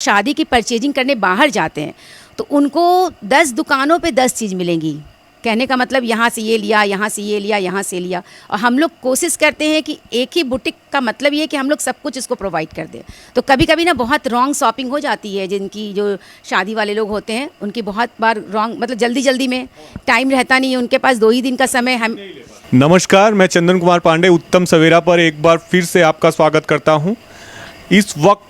शादी की परचेजिंग करने बाहर जाते हैं तो उनको 10 दुकानों पे 10 चीज़ मिलेंगी। कहने का मतलब यहाँ से ये लिया, यहाँ से ये लिया, यहाँ से लिया। और हम लोग कोशिश करते हैं कि एक ही बुटीक का मतलब ये है कि हम लोग सब कुछ इसको प्रोवाइड कर दें। तो कभी कभी ना बहुत रॉन्ग शॉपिंग हो जाती है, जिनकी जो शादी वाले लोग होते हैं उनकी बहुत बार रॉन्ग, मतलब जल्दी जल्दी में टाइम रहता नहीं है उनके पास, 2 ही दिन का समय। हम नमस्कार, मैं चंदन कुमार पांडे उत्तम सवेरा पर एक बार फिर से आपका स्वागत करता हूं। इस वक्त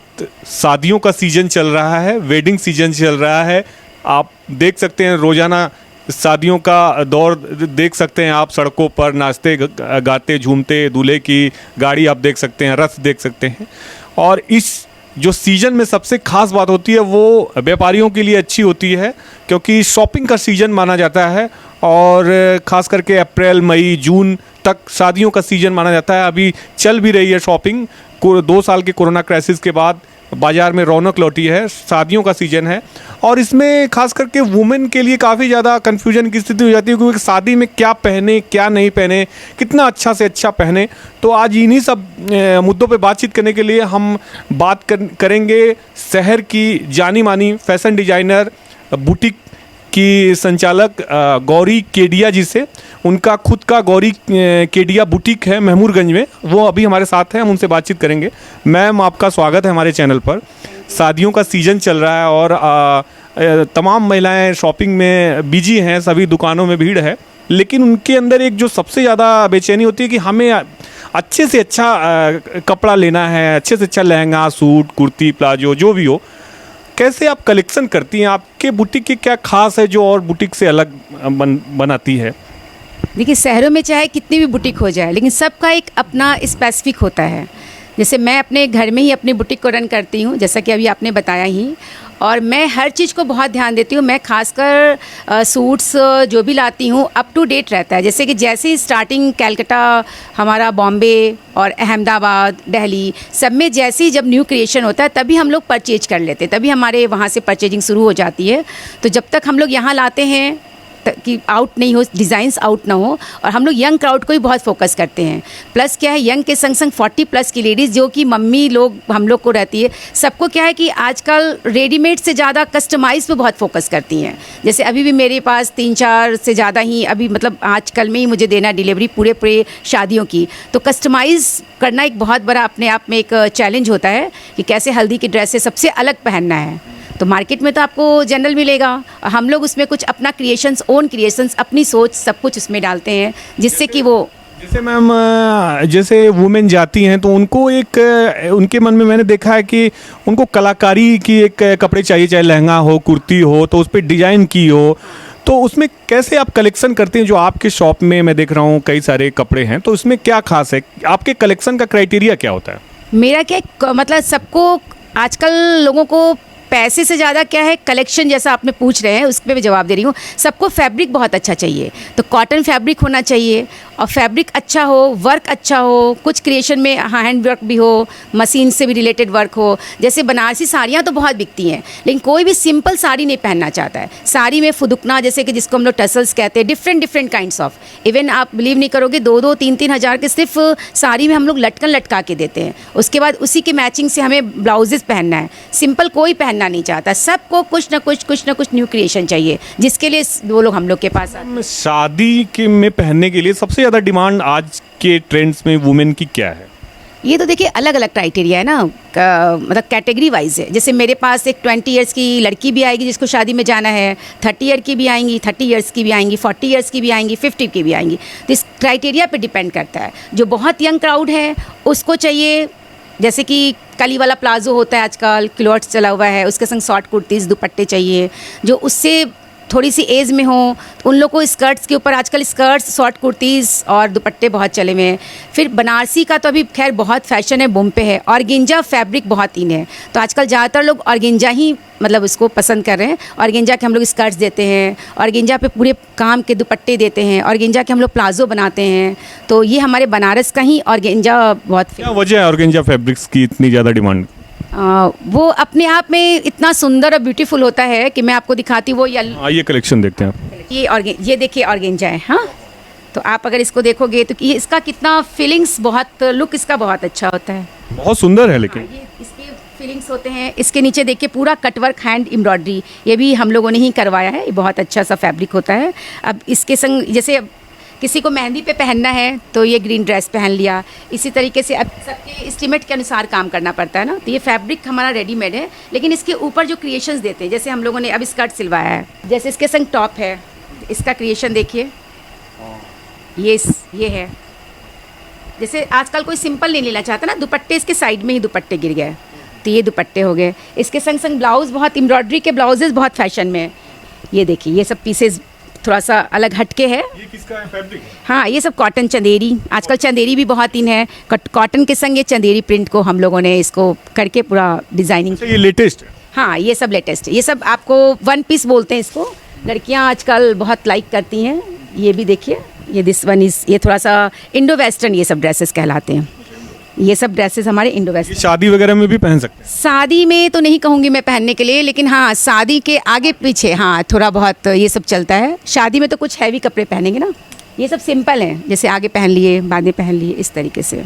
शादियों का सीज़न चल रहा है, वेडिंग सीज़न चल रहा है। आप देख सकते हैं रोज़ाना शादियों का दौर देख सकते हैं आप, सड़कों पर नाचते गाते झूमते दूल्हे की गाड़ी आप देख सकते हैं, रथ देख सकते हैं। और इस जो सीज़न में सबसे ख़ास बात होती है वो व्यापारियों के लिए अच्छी होती है, क्योंकि शॉपिंग का सीज़न माना जाता है। और ख़ास करके अप्रैल मई जून तक शादियों का सीज़न माना जाता है। अभी चल भी रही है शॉपिंग। 2 साल के कोरोना क्राइसिस के बाद बाज़ार में रौनक लौटी है, शादियों का सीज़न है। और इसमें खास करके वुमेन के लिए काफ़ी ज़्यादा कन्फ्यूजन की स्थिति हो जाती है, क्योंकि शादी में क्या पहने क्या नहीं पहने, कितना अच्छा से अच्छा पहने। तो आज इन्हीं सब मुद्दों पे बातचीत करने के लिए हम बात करेंगे शहर की जानी मानी फैशन डिज़ाइनर, बुटीक की संचालक गौरी केडिया जी से। उनका खुद का गौरी केडिया बुटीक है महमूदगंज में, वो अभी हमारे साथ हैं, हम उनसे बातचीत करेंगे। मैम, आपका स्वागत है हमारे चैनल पर। शादियों का सीज़न चल रहा है और तमाम महिलाएं शॉपिंग में बिजी हैं, सभी दुकानों में भीड़ है। लेकिन उनके अंदर एक जो सबसे ज़्यादा बेचैनी होती है कि हमें अच्छे से अच्छा कपड़ा लेना है, अच्छे से अच्छा लहंगा, सूट, कुर्ती, प्लाजो जो भी हो। कैसे आप कलेक्शन करती हैं? आपके बुटीक की क्या खास है जो और बुटीक से अलग बनाती है? देखिए, शहरों में चाहे कितनी भी बुटीक हो जाए, लेकिन सबका एक अपना स्पेसिफिक होता है। जैसे मैं अपने घर में ही अपनी बुटीक को रन करती हूँ, जैसा कि अभी आपने बताया ही। और मैं हर चीज़ को बहुत ध्यान देती हूँ। मैं खासकर सूट्स जो भी लाती हूँ अप टू डेट रहता है। जैसे कि जैसे ही स्टार्टिंग कैलकाटा, हमारा बॉम्बे और अहमदाबाद, दिल्ली, सब में जैसे ही जब न्यू क्रिएशन होता है तभी हम लोग परचेज कर लेते हैं, तभी हमारे वहाँ से परचेजिंग शुरू हो जाती है। तो जब तक हम लोग यहाँ लाते हैं कि आउट नहीं हो, डिज़ाइंस आउट ना हो। और हम लोग यंग क्राउड को ही बहुत फोकस करते हैं। प्लस क्या है, यंग के संग संग 40+ की लेडीज़ जो कि मम्मी लोग हम लोग को रहती है, सबको क्या है कि आजकल रेडीमेड से ज़्यादा कस्टमाइज़ पे बहुत फोकस करती हैं। जैसे अभी भी मेरे पास 3-4 से ज़्यादा ही अभी, मतलब आजकल में ही मुझे देना डिलीवरी पूरे शादियों की। तो कस्टमाइज़ करना एक बहुत बड़ा अपने आप में एक चैलेंज होता है कि कैसे हल्दी की ड्रेस से सबसे अलग पहनना है। तो मार्केट में तो आपको जनरल मिलेगा, और हम लोग उसमें कुछ अपना क्रिएशंस, ओन क्रिएशंस, अपनी सोच सब कुछ उसमें डालते हैं, जिससे कि वो जैसे मैम, जैसे वुमेन जाती हैं तो उनको एक उनके मन में मैंने देखा है कि उनको कलाकारी की एक कपड़े चाहिए, चाहे लहंगा हो, कुर्ती हो, तो उस पर डिज़ाइन की हो। तो उसमें कैसे आप कलेक्शन करते हैं? जो आपके शॉप में मैं देख रहा हूँ कई सारे कपड़े हैं, तो उसमें क्या खास है? आपके कलेक्शन का क्राइटेरिया क्या होता है? मेरा क्या, मतलब सबको आजकल लोगों को पैसे से ज़्यादा क्या है, कलेक्शन। जैसा आपने पूछ रहे हैं उस पर भी जवाब दे रही हूँ। सबको फैब्रिक बहुत अच्छा चाहिए, तो कॉटन फैब्रिक होना चाहिए, और फैब्रिक अच्छा हो, वर्क अच्छा हो, कुछ क्रिएशन में हैंड वर्क भी हो, मशीन से भी रिलेटेड वर्क हो। जैसे बनारसी साड़ियाँ तो बहुत बिकती हैं, लेकिन कोई भी सिंपल साड़ी नहीं पहनना चाहता है। साड़ी में फुदुकना, जैसे कि जिसको हम लोग टसल्स कहते हैं, डिफरेंट काइंड्स ऑफ। इवन आप बिलीव नहीं करोगे, 2-2, 3-3 हज़ार के सिर्फ साड़ी में हम लोग लटकन लटका के देते हैं। उसके बाद उसी के मैचिंग से हमें ब्लाउजेस पहनना है। सिंपल कोई पहनना नहीं चाहता, सबको कुछ ना कुछ न्यू क्रिएशन चाहिए, जिसके लिए वो लोग हम लोग के पास आते हैं। शादी के में पहनने के लिए सबसे ज़्यादा डिमांड आज के ट्रेंड्स में वुमेन की क्या है? ये तो देखिए अलग अलग क्राइटेरिया है ना, मतलब कैटेगरी वाइज है। जैसे मेरे पास एक 20 ईयर्स की लड़की भी आएगी जिसको शादी में जाना है, 30 ईयर की भी आएंगी, 30 ईयर्स की भी आएंगी, 40 ईयर्स की भी आएंगी, 50 की भी आएंगी। तो इस क्राइटेरिया पे डिपेंड करता है। जो बहुत यंग क्राउड है उसको चाहिए, जैसे कि कली वाला प्लाजो होता है आजकल, क्लॉट्स चला हुआ है, उसके संग शॉर्ट कुर्तीज़, दुपट्टे चाहिए। जो उससे थोड़ी सी एज में हो तो उन लोग को स्कर्ट्स के ऊपर, आजकल स्कर्ट्स, शॉर्ट कुर्तीज़ और दुपट्टे बहुत चले हुए हैं। फिर बनारसी का तो अभी खैर बहुत फैशन है, बूम पे है। ऑर्गेंजा फैब्रिक बहुत इन है, तो आजकल ज़्यादातर लोग ऑर्गेंजा ही मतलब उसको पसंद कर रहे हैं। ऑर्गेंजा के हम लोग स्कर्ट्स देते हैं, ऑर्गेंजा पे पूरे काम के दुपट्टे देते हैं, ऑर्गेंजा के हम लोग प्लाजो बनाते हैं। तो ये हमारे बनारस का ही ऑर्गेंजा बहुत। क्या वजह है ऑर्गेंजा फैब्रिक्स की इतनी ज़्यादा डिमांड? वो अपने आप में इतना सुंदर और ब्यूटीफुल होता है कि मैं आपको दिखाती हूँ। वो ये कलेक्शन देखते हैं आप। ये देखिए ऑर्गेंजा है। हाँ, तो आप अगर इसको देखोगे तो ये इसका कितना फीलिंग्स, बहुत लुक इसका बहुत अच्छा होता है। बहुत सुंदर है, लेकिन ये इसके फीलिंग्स होते हैं। इसके नीचे देखिए पूरा कटवर्क हैंड एम्ब्रॉयडरी, ये भी हम लोगों ने ही करवाया है। ये बहुत अच्छा सा फैब्रिक होता है। अब इसके संग जैसे अब किसी को मेहंदी पे पहनना है तो ये ग्रीन ड्रेस पहन लिया। इसी तरीके से अब सबके एस्टीमेट के अनुसार काम करना पड़ता है ना, तो ये फैब्रिक हमारा रेडीमेड है, लेकिन इसके ऊपर जो क्रिएशंस देते हैं, जैसे हम लोगों ने अब स्कर्ट सिलवाया है, जैसे इसके संग टॉप है, इसका क्रिएशन देखिए, ये है। जैसे आजकल कोई सिंपल नहीं लेना चाहता ना, दुपट्टे इसके साइड में ही दुपट्टे गिर गए, तो ये दुपट्टे हो गए। इसके संग संग ब्लाउज़, बहुत एम्ब्रॉयडरी के ब्लाउजेज़ बहुत फैशन में है। ये देखिए, ये सब पीसेज थोड़ा सा अलग हटके है। ये किसका है फैब्रिक? हाँ, ये सब कॉटन चंदेरी, आजकल चंदेरी भी बहुत इन है। कॉटन के संग ये चंदेरी प्रिंट को हम लोगों ने इसको करके पूरा डिज़ाइनिंग। अच्छा, ये लेटेस्ट है? हाँ, ये सब लेटेस्ट है। ये सब आपको वन पीस बोलते हैं इसको, लड़कियाँ आजकल बहुत लाइक करती हैं। ये भी देखिए, ये दिस वन इज़, ये थोड़ा सा इंडो वेस्टर्न ये सब ड्रेसेस कहलाते हैं। ये सब ड्रेसेस हमारे इंडो ये वेस्टर्न। शादी वगैरह में भी पहन सकते हैं? शादी में तो नहीं कहूँगी मैं पहनने के लिए, लेकिन हाँ शादी के आगे पीछे हाँ थोड़ा बहुत ये सब चलता है। शादी में तो कुछ हैवी कपड़े पहनेंगे ना, ये सब सिंपल हैं, जैसे आगे पहन लिए, बाद में पहन लिए, इस तरीके से।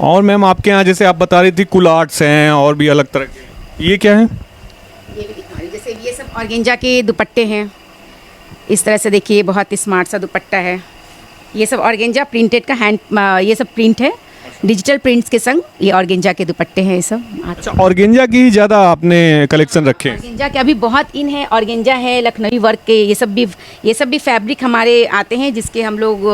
और मैम आपके यहाँ जैसे आप बता रही थी कुल आर्ट्स हैं और भी अलग तरह के, ये क्या है? ये भी दिखा रही, जैसे ये सब ऑर्गेंजा के दुपट्टे हैं। इस तरह से देखिए, बहुत स्मार्ट सा दुपट्टा है। ये सब ऑर्गेंजा प्रिंटेड का हैंड, ये सब प्रिंट है, डिजिटल प्रिंट्स के संग ये ऑर्गेंजा के दुपट्टे हैं। ये सब अच्छा, ऑर्गेंजा की ही ज़्यादा आपने कलेक्शन रखे हैं? ऑर्गेंजा के अभी बहुत इन है। ऑर्गेंजा है, लखनवी वर्क के, ये सब भी फैब्रिक हमारे आते हैं, जिसके हम लोग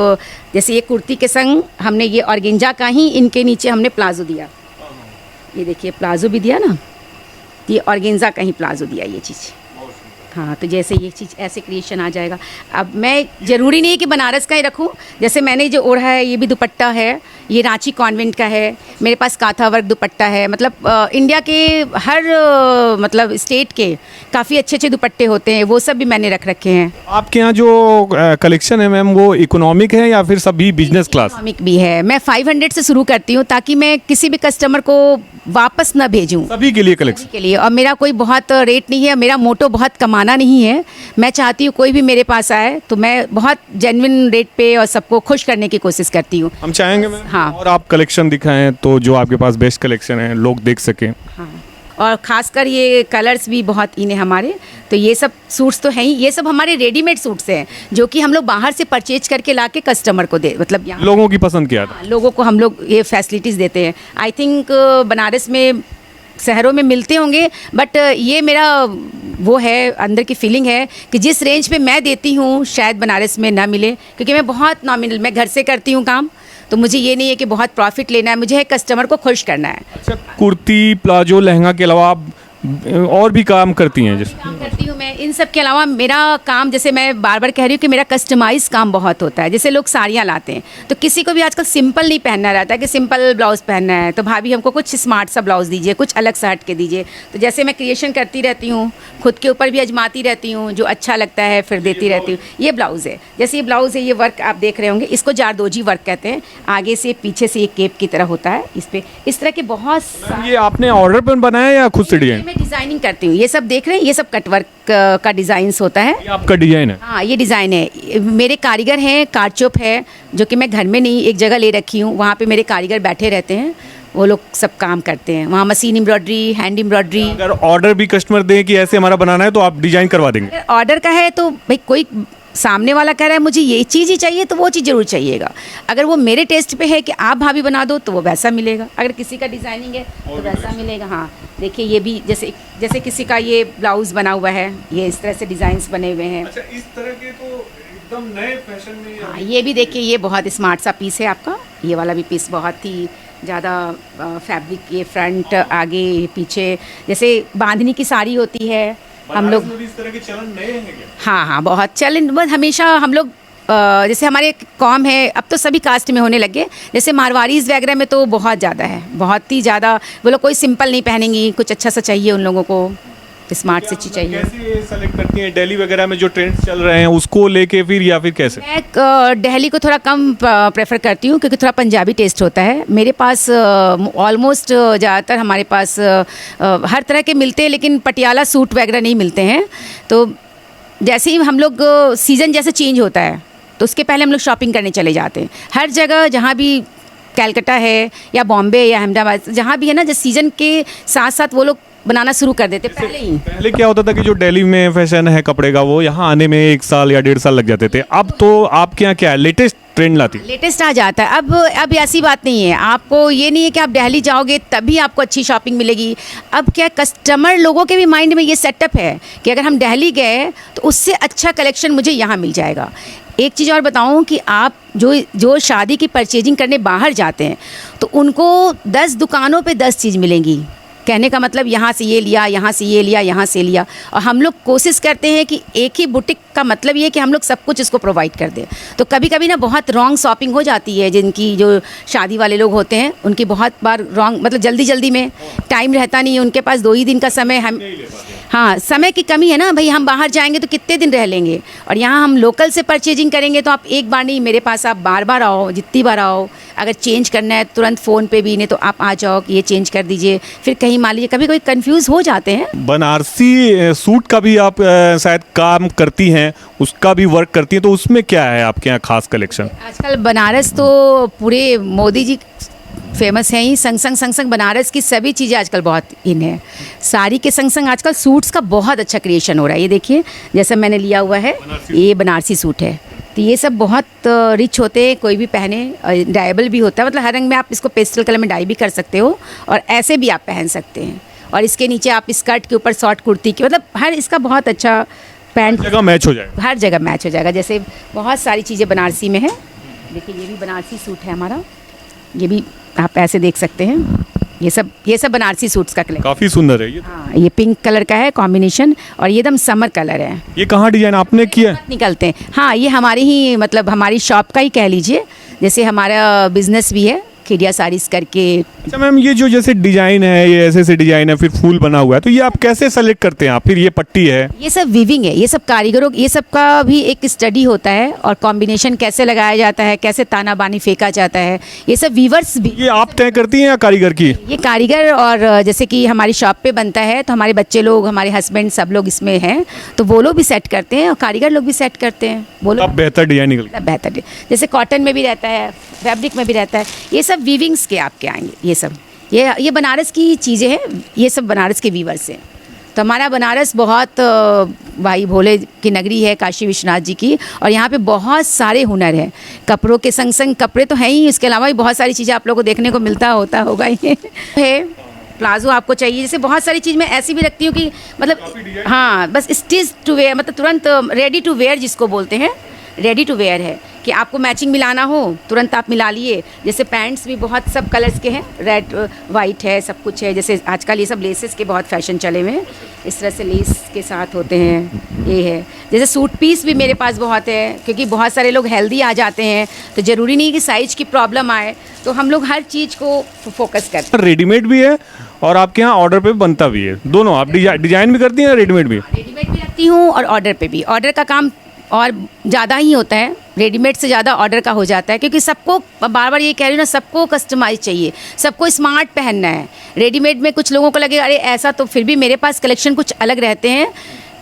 जैसे ये कुर्ती के संग हमने ये ऑर्गेंजा का ही इनके नीचे हमने प्लाजो दिया। ये देखिए प्लाजो भी दिया ना, ये ऑर्गेंजा का ही प्लाजो दिया ये चीज़। हाँ, तो जैसे ये चीज़ ऐसे क्रिएशन आ जाएगा। अब मैं ज़रूरी नहीं है कि बनारस का ही रखूँ, जैसे मैंने जो ओढ़ा है ये भी दुपट्टा है, ये रांची कॉन्वेंट का है। मेरे पास काथा वर्क दुपट्टा है। मतलब इंडिया के हर मतलब स्टेट के काफ़ी अच्छे अच्छे दुपट्टे होते हैं, वो सब भी मैंने रख रखे हैं। आपके यहाँ जो कलेक्शन है मैम, वो इकोनॉमिक है या फिर सभी बिजनेस क्लास? इकोनॉमिक भी है। मैं 500 से शुरू करती हूँ, ताकि मैं किसी भी कस्टमर को वापस ना भेजूँ, सभी के लिए कलेक्शन के लिए। और मेरा कोई बहुत रेट नहीं है, मेरा मोटो बहुत कमाना नहीं है। मैं चाहती हूँ कोई भी मेरे पास आए तो मैं बहुत जेन्युइन रेट पे और सबको खुश करने की कोशिश करती हूँ। हम चाहेंगे मैम। हाँ। और आप कलेक्शन दिखाएं तो जो आपके पास बेस्ट कलेक्शन है लोग देख सकें। हाँ, और ख़ासकर ये कलर्स भी बहुत इन है हमारे। तो ये सब सूट्स तो हैं ही, ये सब हमारे रेडीमेड सूट्स हैं, जो कि हम लोग बाहर से परचेज करके ला के कस्टमर को दे, मतलब यहाँ लोगों की पसंद किया था। लोगों को हम लोग ये फैसिलिटीज़ देते हैं। आई थिंक बनारस में, शहरों में मिलते होंगे, बट ये मेरा वो है, अंदर की फीलिंग है कि जिस रेंज पे मैं देती हूँ शायद बनारस में ना मिले, क्योंकि मैं बहुत नॉमिनल, मैं घर से करती हूँ काम, तो मुझे ये नहीं है कि बहुत प्रॉफिट लेना है, मुझे कस्टमर को खुश करना है। अच्छा, कुर्ती, प्लाजो, लहंगा के अलावा आप और भी काम करती हैं? जैसे काम करती हूँ मैं। इन सब के अलावा मेरा काम, जैसे मैं बार बार कह रही हूँ कि मेरा कस्टमाइज काम बहुत होता है। जैसे लोग साड़ियाँ लाते हैं, तो किसी को भी आजकल सिंपल नहीं पहनना रहता है कि सिंपल ब्लाउज़ पहनना है, तो भाभी हमको कुछ स्मार्ट सा ब्लाउज़ दीजिए, कुछ अलग सा हट के दीजिए। तो जैसे मैं क्रिएशन करती रहती हूँ, खुद के ऊपर भी आजमाती रहती हूँ, जो अच्छा लगता है फिर देती रहती हूँ। ये ब्लाउज़ है, जैसे ये ब्लाउज़ है, ये वर्क आप देख रहे होंगे, इसको जारदोजी वर्क कहते हैं। आगे से पीछे से ये केप की तरह होता है, इस पर इस तरह के बहुत ये आपने ऑर्डर पर बनाया या खुद से डिजाइन? मैं डिज़ाइनिंग करती हूँ। ये सब देख रहे हैं, ये सब कटवर्क का डिज़ाइंस होता है। ये आपका डिजाइन है? हाँ, ये डिज़ाइन है। मेरे कारीगर हैं, कारचोप है, जो कि मैं घर में नहीं एक जगह ले रखी हूँ, वहाँ पे मेरे कारीगर बैठे रहते हैं, वो लोग सब काम करते हैं वहाँ। Machine embroidery, hand embroidery. अगर ऑर्डर भी कस्टमर दें कि ऐसे हमारा बनाना है तो आप डिजाइन करवा देंगे? अगर ऑर्डर का है तो भाई, कोई सामने वाला कह रहा है मुझे ये चीज़ ही चाहिए, तो वो चीज़ ज़रूर चाहिएगा। अगर वो मेरे टेस्ट पे है कि आप भाभी बना दो, तो वो वैसा मिलेगा। अगर किसी का डिज़ाइनिंग है तो वैसा मिलेगा। हाँ, देखिए ये भी जैसे किसी का ये ब्लाउज़ बना हुआ है, ये इस तरह से डिज़ाइंस बने हुए हैं। अच्छा, इस तरह के तो एकदम नए फैशन में। हाँ, ये भी देखिए, ये बहुत स्मार्ट सा पीस है आपका। ये वाला भी पीस बहुत ही ज़्यादा फैब्रिक, ये फ्रंट, आगे, पीछे, जैसे बांधनी की साड़ी होती है हम लोग। इस तरह के चलन नए हैं क्या? हाँ हाँ, बहुत चलन, बस हमेशा हम लोग जैसे हमारे कॉम है, अब तो सभी कास्ट में होने लगे। जैसे मारवाड़ीज़ वगैरह में तो बहुत ज़्यादा है, बहुत ही ज़्यादा। वो लोग कोई सिंपल नहीं पहनेंगी, कुछ अच्छा सा चाहिए उन लोगों को, स्मार्ट से चीज़ चाहिए। कैसे सेलेक्ट करती हैं? दिल्ली वगैरह में जो ट्रेंड्स चल रहे हैं उसको लेके फिर, या फिर कैसे? मैं दिल्ली को थोड़ा कम प्रेफर करती हूँ, क्योंकि थोड़ा पंजाबी टेस्ट होता है। मेरे पास ऑलमोस्ट ज़्यादातर हमारे पास हर तरह के मिलते हैं, लेकिन पटियाला सूट वगैरह नहीं मिलते हैं। तो जैसे ही हम लोग सीज़न जैसे चेंज होता है, तो उसके पहले हम लोग शॉपिंग करने चले जाते हैं। हर जगह जहाँ भी कैलकाटा है या बॉम्बे या अहमदाबाद, जहाँ भी है ना, जो सीज़न के साथ साथ वो लोग बनाना शुरू कर देते पहले ही। पहले क्या होता था कि जो दिल्ली में फैशन है कपड़े का, वो यहाँ आने में 1 साल या 1.5 साल लग जाते थे। अब तो आपके यहाँ क्या है, लेटेस्ट ट्रेंड लाती है? लेटेस्ट आ जाता है। अब ऐसी बात नहीं है, आपको ये नहीं है कि आप दिल्ली जाओगे तभी आपको अच्छी शॉपिंग मिलेगी। अब क्या कस्टमर लोगों के भी माइंड में ये सेटअप है कि अगर हम दिल्ली गए तो उससे अच्छा कलेक्शन मुझे यहाँ मिल जाएगा। एक चीज़ और बताऊँ कि आप जो शादी की परचेजिंग करने बाहर जाते हैं तो उनको 10 दुकानों पे 10 चीज़ मिलेंगी। कहने का मतलब यहाँ से ये लिया, यहाँ से ये लिया, यहाँ से लिया। और हम लोग कोशिश करते हैं कि एक ही बुटीक का मतलब ये है कि हम लोग सब कुछ इसको प्रोवाइड कर दें। तो कभी कभी ना बहुत रॉन्ग शॉपिंग हो जाती है, जिनकी जो शादी वाले लोग होते हैं उनकी बहुत बार रॉन्ग, मतलब जल्दी जल्दी में टाइम रहता नहीं है उनके पास, 2 ही दिन का समय। हम हाँ, समय की कमी है ना भाई, हम बाहर जाएंगे तो कितने दिन रह लेंगे, और यहाँ हम लोकल से परचेजिंग करेंगे तो आप एक बार नहीं, मेरे पास आप बार बार आओ, जितनी बार आओ। अगर चेंज करना है तुरंत फ़ोन पे भी, नहीं तो आप आ जाओ कि ये चेंज कर दीजिए। फिर कहीं मान लीजिए कभी कोई कंफ्यूज हो जाते हैं। बनारसी सूट का भी आप शायद काम करती हैं, उसका भी वर्क करती हैं, तो उसमें क्या है आपके यहाँ खास कलेक्शन? आजकल बनारस तो पूरे मोदी जी फेमस हैं ही, संग संग बनारस की सभी चीज़ें आजकल बहुत इन है। साड़ी के संग संग आजकल सूट्स का बहुत अच्छा क्रिएशन हो रहा है। ये देखिए, जैसा मैंने लिया हुआ है, ये बनारसी सूट है। तो ये सब बहुत रिच होते हैं, कोई भी पहने, डाइबल भी होता है, मतलब हर रंग में आप इसको पेस्टल कलर में डाई भी कर सकते हो और ऐसे भी आप पहन सकते हैं। और इसके नीचे आप स्कर्ट के ऊपर शॉर्ट कुर्ती की, मतलब हर इसका बहुत अच्छा पैंट जगह मैच हो जाएगा, हर जगह मैच हो जाएगा। जैसे बहुत सारी चीज़ें बनारसी में है। देखिए, ये भी बनारसी सूट है हमारा, ये भी आप ऐसे देख सकते हैं। ये सब बनारसी सूट्स का कलेक्शन, काफ़ी सुंदर है ये। हाँ, ये पिंक कलर का है कॉम्बिनेशन, और ये एकदम समर कलर है। ये कहाँ डिजाइन आपने किया है? निकलते हैं, हाँ, ये हमारी ही, मतलब हमारी शॉप का ही कह लीजिए। जैसे हमारा बिजनेस भी है खिड़िया साड़ीज करके। अच्छा मैम, ये जो जैसे डिजाइन है, ये ऐसे डिजाइन है, फिर फूल बना हुआ है, तो ये आप कैसे सेलेक्ट करते हैं आप? फिर ये पट्टी है, ये सब वीविंग है, ये सब कारीगरों, ये सब का भी एक स्टडी होता है, और कॉम्बिनेशन कैसे लगाया जाता है, कैसे ताना बानी फेंका जाता है, ये सब वीवर्स भी। ये आप तय करती हैं या कारीगर की? ये कारीगर, और जैसे कि हमारी शॉप पे बनता है तो हमारे बच्चे लोग, हमारे हस्बैंड, सब लोग इसमें हैं, तो वो लोग भी सेट करते हैं और कारीगर लोग भी सेट करते हैं। वो लोग अब बेहतर डिजाइन निकल गया। बेहतर, जैसे कॉटन में भी रहता है, फैब्रिक में भी रहता है। ये सब वीविंग्स के आपके आएंगे। ये सब ये बनारस की चीज़ें हैं, ये सब बनारस के वीवर्स हैं। तो हमारा बनारस बहुत भाई भोले की नगरी है, काशी विश्वनाथ जी की, और यहाँ पे बहुत सारे हुनर हैं। कपड़ों के संग संग कपड़े तो हैं ही, इसके अलावा भी बहुत सारी चीज़ें आप लोगों को देखने को मिलता होगा ही है। प्लाजो आपको चाहिए, जैसे बहुत सारी चीज़ मैं ऐसी भी रखती हूँ कि मतलब हाँ, बस स्टिच टू वेयर, मतलब तुरंत रेडी टू वेयर जिसको बोलते हैं, रेडी टू वेयर है कि आपको मैचिंग मिलाना हो तुरंत आप मिला लिए। जैसे पैंट्स भी बहुत सब कलर्स के हैं, रेड वाइट है, सब कुछ है। जैसे आजकल ये सब लेसेस के बहुत फैशन चले हुए हैं, इस तरह से लेस के साथ होते हैं, ये है। जैसे सूट पीस भी मेरे पास बहुत है, क्योंकि बहुत सारे लोग हेल्दी आ जाते हैं, तो ज़रूरी नहीं कि साइज की प्रॉब्लम आए, तो हम लोग हर चीज़ को फोकस करते हैं। रेडीमेड भी है और आपके यहाँ ऑर्डर पे बनता भी है, दोनों? आप डिजाइन भी करती हैं, रेडीमेड भी? रेडीमेड भी रखती हूँ और ऑर्डर पे भी। ऑर्डर का काम और ज़्यादा ही होता है, रेडीमेड से ज़्यादा ऑर्डर का हो जाता है, क्योंकि सबको, बार बार ये कह रही हूँ ना, सबको कस्टमाइज चाहिए, सबको स्मार्ट पहनना है। रेडीमेड में कुछ लोगों को लगेगा अरे ऐसा, तो फिर भी मेरे पास कलेक्शन कुछ अलग रहते हैं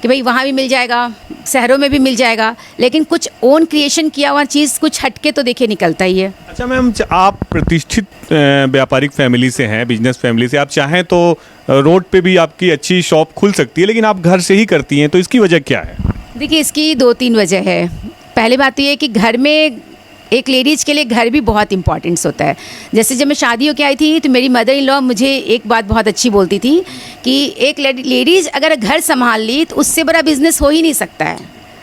कि भाई वहाँ भी मिल जाएगा, शहरों में भी मिल जाएगा, लेकिन कुछ ओन क्रिएशन किया हुआ चीज़ कुछ हटके तो देखिए निकलता ही है। अच्छा मैम, आप प्रतिष्ठित व्यापारिक फैमिली से हैं, बिजनेस फैमिली से, आप चाहें तो रोड पे भी आपकी अच्छी शॉप खुल सकती है, लेकिन आप घर से ही करती हैं, तो इसकी वजह क्या है? देखिए, इसकी 2-3 वजह है। पहली बात तो ये है कि घर में एक लेडीज़ के लिए घर भी बहुत इंपॉर्टेंस होता है। जैसे जब मैं शादी होकर आई थी तो मेरी मदर इन लॉ मुझे एक बात बहुत अच्छी बोलती थी कि एक लेडीज़ अगर घर संभाल ली तो उससे बड़ा बिजनेस हो ही नहीं सकता है।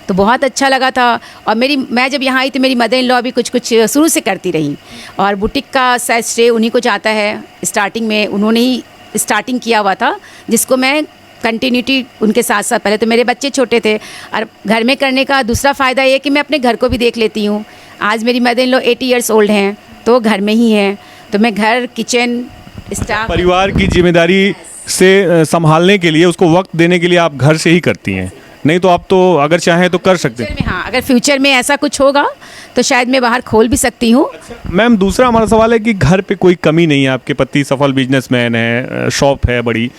तो बहुत अच्छा लगा था। और मैं जब यहाँ आई तो मेरी मदर इन लॉ भी कुछ शुरू से करती रही, और बुटीक का शायद श्रेय उन्हीं को जाता है। स्टार्टिंग में उन्होंने ही स्टार्टिंग किया हुआ था, जिसको मैं कंटिन्यूटी उनके साथ साथ, पहले तो मेरे बच्चे छोटे थे, और घर में करने का दूसरा फ़ायदा ये कि मैं अपने घर को भी देख लेती हूँ। आज मेरी mother in law 80 years old हैं, तो घर में ही हैं, तो मैं घर, किचन, स्टाफ, परिवार की जिम्मेदारी से संभालने के लिए, उसको वक्त देने के लिए आप घर से ही करती हैं, नहीं तो आप तो अगर चाहें तो कर सकते हैं। हाँ, अगर फ्यूचर में ऐसा कुछ होगा तो शायद मैं बाहर खोल भी सकती हूँ। मैम, दूसरा हमारा सवाल है कि घर पे कोई कमी नहीं है, आपके पति सफल बिजनेसमैन है, शॉप है बड़ी,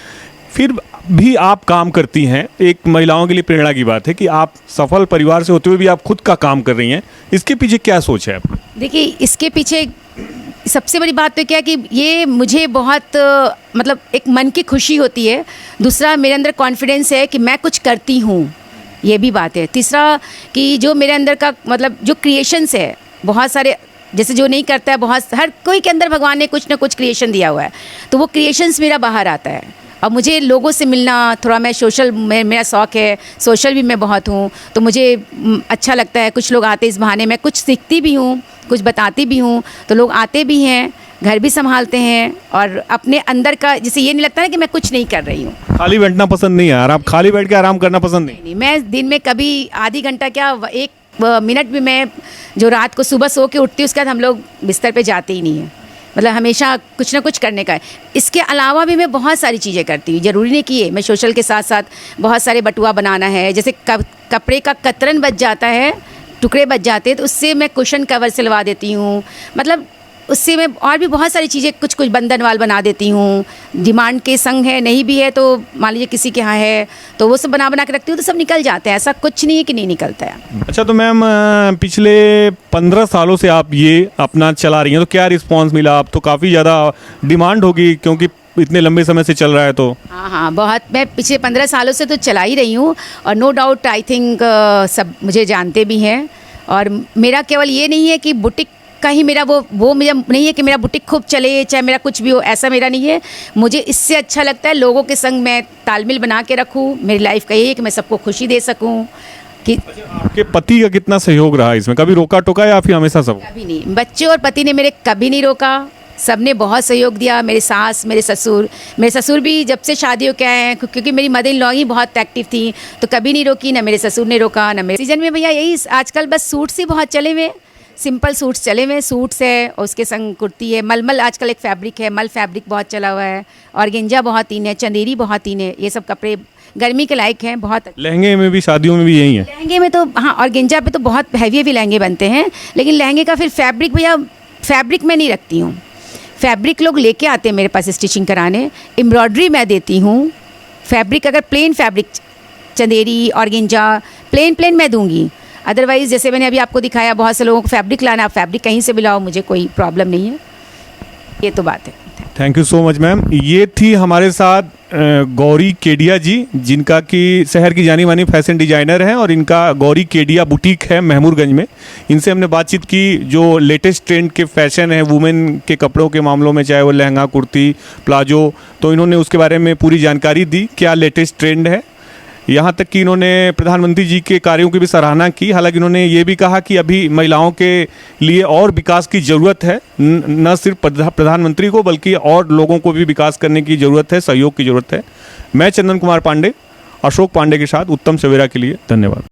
फिर भी आप काम करती हैं। एक महिलाओं के लिए प्रेरणा की बात है कि आप सफल परिवार से होते हुए भी आप खुद का काम कर रही हैं, इसके पीछे क्या सोच है आपकी? देखिए, इसके पीछे सबसे बड़ी बात तो क्या है कि ये मुझे बहुत मतलब एक मन की खुशी होती है। दूसरा, मेरे अंदर कॉन्फिडेंस है कि मैं कुछ करती हूँ, ये भी बात है। तीसरा कि जो मेरे अंदर का मतलब जो क्रिएशंस है, बहुत सारे जैसे जो नहीं करता है, बहुत हर कोई के अंदर भगवान ने कुछ ना कुछ क्रिएशन दिया हुआ है, तो वो क्रिएशंस मेरा बाहर आता है। और मुझे लोगों से मिलना, थोड़ा मैं सोशल मेरा शौक़ है, सोशल भी मैं बहुत हूँ, तो मुझे अच्छा लगता है। कुछ लोग आते इस बहाने, मैं कुछ सीखती भी हूँ, कुछ बताती भी हूँ, तो लोग आते भी हैं, घर भी संभालते हैं, और अपने अंदर का जैसे ये नहीं लगता ना कि मैं कुछ नहीं कर रही हूँ। खाली बैठना पसंद नहीं है यार, आप खाली बैठ के आराम करना पसंद नहीं? नहीं, मैं दिन में कभी आधी घंटा क्या 1 मिनट भी, मैं जो रात को सुबह सो के उठती हूँ उसके बाद हम लोग बिस्तर पे जाते ही नहीं है। मतलब हमेशा कुछ ना कुछ करने का है। इसके अलावा भी मैं बहुत सारी चीज़ें करती हूँ, ज़रूरी नहीं कि ये मैं सोशल के साथ साथ बहुत सारे बटुआ बनाना है, जैसे कपड़े का कतरन बच जाता है, टुकड़े बच जाते हैं, तो उससे मैं कुशन कवर सिलवा देती हूँ। मतलब उससे मैं और भी बहुत सारी चीज़ें कुछ कुछ बंधनवाल बना देती हूँ। डिमांड के संग है, नहीं भी है तो मान लीजिए किसी के यहाँ है तो वो सब बना बना के रखती हूँ, तो सब निकल जाते हैं, ऐसा कुछ नहीं है कि नहीं निकलता है। अच्छा, तो मैम पिछले 15 सालों से आप ये अपना चला रही हैं, तो क्या रिस्पांस मिला? आप तो काफ़ी ज़्यादा डिमांड होगी क्योंकि इतने लंबे समय से चल रहा है तो। हाँ, बहुत। मैं पिछले 15 सालों से तो चला ही रही हूँ, और नो डाउट आई थिंक सब मुझे जानते भी हैं। और मेरा केवल ये नहीं है कि बुटीक का ही मेरा वो मुझे नहीं है कि मेरा बुटीक खूब चले, चाहे मेरा कुछ भी हो, ऐसा मेरा नहीं है। मुझे इससे अच्छा लगता है लोगों के संग मैं तालमेल बना के रखूँ। मेरी लाइफ का यही है कि मैं सबको खुशी दे सकूँ। कि आपके पति का कितना सहयोग रहा इसमें? कभी रोका टोका या फिर हमेशा सब? कभी नहीं, बच्चे और पति ने मेरे कभी नहीं रोका, सबने बहुत सहयोग दिया। मेरे सास, मेरे ससुर भी जब से शादी हो के आए हैं, क्योंकि मेरी मदर इन लॉ ही बहुत एक्टिव थी, तो कभी नहीं रोकी, ना मेरे ससुर ने रोका, ना मेरे। सीजन में भैया यही आजकल बस सूट्स ही बहुत चले हुए, सिंपल सूट्स चले हुए, सूट्स है और उसके संग कुर्ती है। मलमल आजकल एक फैब्रिक है, मल फैब्रिक बहुत चला हुआ है, ऑर्गेंजा बहुत इन है, चंदेरी बहुत इन है। ये सब कपड़े गर्मी के लायक हैं, बहुत। लहंगे में भी, शादियों में भी यही है? लहंगे में तो हाँ, ऑर्गेंजा पे तो बहुत हैवी लहंगे बनते हैं, लेकिन लहंगे का फिर फैब्रिक भैया, फैब्रिक मैं नहीं रखती हूँ। फैब्रिक लोग लेके आते हैं मेरे पास स्टिचिंग कराने, एम्ब्रॉयडरी मैं देती हूँ। फैब्रिक अगर plain fabric, Chanderi, organza plain मैं दूंगी। अदरवाइज़ जैसे मैंने अभी आपको दिखाया, बहुत से लोगों को फैब्रिक लाना, आप फैब्रिक कहीं से भी लाओ, मुझे कोई प्रॉब्लम नहीं है। ये तो बात है। Thank you so much ma'am. ये थी हमारे साथ गौरी केडिया जी, जिनका कि शहर की जानी मानी फैशन डिजाइनर हैं, और इनका गौरी केडिया बुटीक है महमूरगंज में। इनसे हमने बातचीत की जो लेटेस्ट ट्रेंड के फैशन है वुमेन के कपड़ों के मामलों में, चाहे वो लहंगा, कुर्ती, प्लाजो, तो इन्होंने उसके बारे में पूरी जानकारी दी, क्या लेटेस्ट ट्रेंड है। यहाँ तक कि इन्होंने प्रधानमंत्री जी के कार्यों की भी सराहना की। हालांकि इन्होंने ये भी कहा कि अभी महिलाओं के लिए और विकास की ज़रूरत है, न सिर्फ प्रधानमंत्री को बल्कि और लोगों को भी विकास करने की ज़रूरत है, सहयोग की ज़रूरत है। मैं चंदन कुमार पांडे, अशोक पांडे के साथ उत्तम सवेरा के लिए धन्यवाद।